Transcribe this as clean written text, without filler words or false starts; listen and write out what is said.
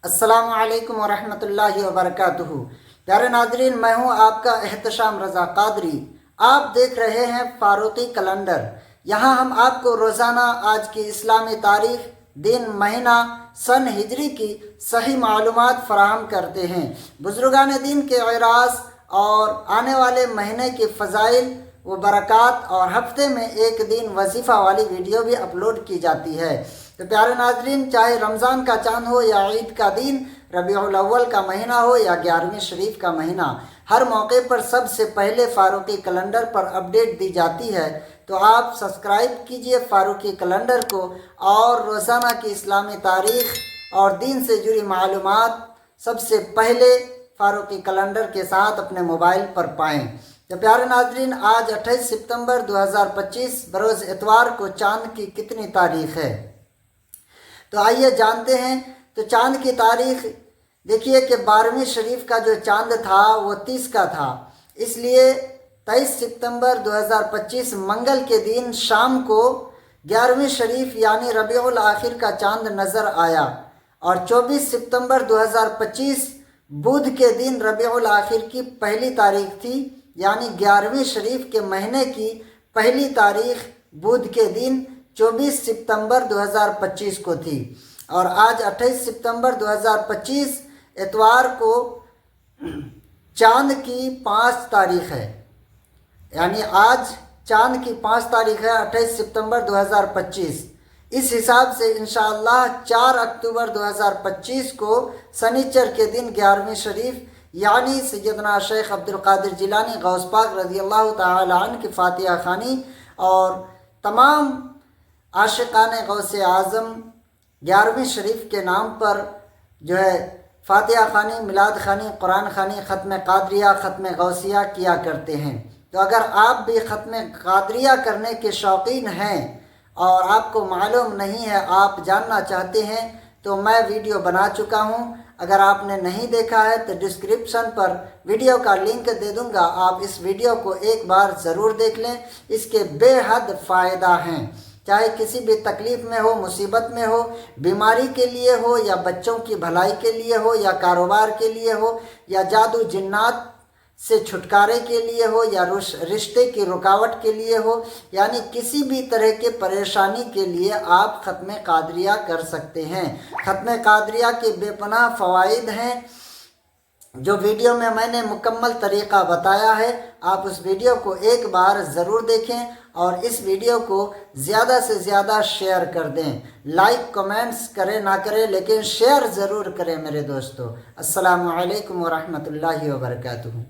अस्सलामु अलैकुम वरहमतुल्लाहि वबरकातुहू। प्यारे नाजरीन, मैं हूँ आपका एहतशाम रज़ा कादरी। आप देख रहे हैं फारूकी कैलेंडर। यहाँ हम आपको रोज़ाना आज की इस्लामी तारीख, दिन, महीना, सन हिजरी की सही मालूमात फराहम करते हैं। बुजुर्गान दिन के अराज और आने वाले महीने की फ़ज़ाइल व बरक़ात और हफ्ते में एक दिन वजीफ़ा वाली वीडियो भी अपलोड की जाती है। तो प्यारे नाजरीन, चाहे रमज़ान का चाँद हो या ईद का दिन, रबीउल अव्वल का महीना हो या 11वीं शरीफ का महीना, हर मौके पर सबसे पहले फारूकी कैलेंडर पर अपडेट दी जाती है। तो आप सब्सक्राइब कीजिए फारूकी कैलेंडर को और रोज़ाना की इस्लामी तारीख़ और दिन से जुड़ी मालूमात सबसे पहले फारूकी कैलेंडर के साथ अपने मोबाइल पर पाएँ। तो प्यारे नाजरीन, आज 28 सितंबर 2025 बरोज़ इतवार को चाँद की कितनी तारीख़ है? तो आइए जानते हैं। तो चाँद की तारीख़ देखिए कि 12वीं शरीफ का जो चाँद था वो 30 का था, इसलिए 23 सितंबर 2025 मंगल के दिन शाम को 11वीं शरीफ यानी रबीउल आखिर का चाँद नज़र आया। और 24 सितंबर 2025 बुध के दिन रबीउल आखिर की पहली तारीख थी, यानी 11वीं शरीफ के महीने की पहली तारीख बुध के दिन 24 सितंबर 2025 को थी। और आज 28 सितंबर 2025 इतवार को चाँद की 5 तारीख है, यानी आज चाँद की 5 तारीख है 28 सितंबर 2025। इस हिसाब से इंशाअल्लाह 4 अक्टूबर 2025 को शनिचर के दिन 11वीं शरीफ यानी सैयदना शेख अब्दुल कादिर जिलानी गौस पाक रज़ियल्लाहु ताला अन्हु की फातिहा खानी और तमाम आशिकाने गौसे आज़म 11वीं शरीफ के नाम पर जो है फातिहा खानी, मिलाद खानी, कुरान खानी, ख़त्म कादरिया, ख़त्म गौसिया किया करते हैं। तो अगर आप भी ख़त्म कादरिया करने के शौकीन हैं और आपको मालूम नहीं है, आप जानना चाहते हैं, तो मैं वीडियो बना चुका हूँ। अगर आपने नहीं देखा है तो डिस्क्रिप्शन पर वीडियो का लिंक दे दूँगा, आप इस वीडियो को एक बार ज़रूर देख लें। इसके बेहद फ़ायदा हैं, चाहे किसी भी तकलीफ़ में हो, मुसीबत में हो, बीमारी के लिए हो या बच्चों की भलाई के लिए हो या कारोबार के लिए हो या जादू जिन्नात से छुटकारे के लिए हो या रिश्ते की रुकावट के लिए हो, यानी किसी भी तरह के परेशानी के लिए आप ख़त्म कादरिया कर सकते हैं। ख़त्म कादरिया के बेपनाह फ़वाइद हैं जो वीडियो में मैंने मुकम्मल तरीक़ा बताया है। आप उस वीडियो को एक बार ज़रूर देखें और इस वीडियो को ज़्यादा से ज़्यादा शेयर कर दें। लाइक कमेंट्स करें ना करें, लेकिन शेयर ज़रूर करें मेरे दोस्तों। अस्सलामु अलैकुम वरहमतुल्लाहि वबरकातुहू।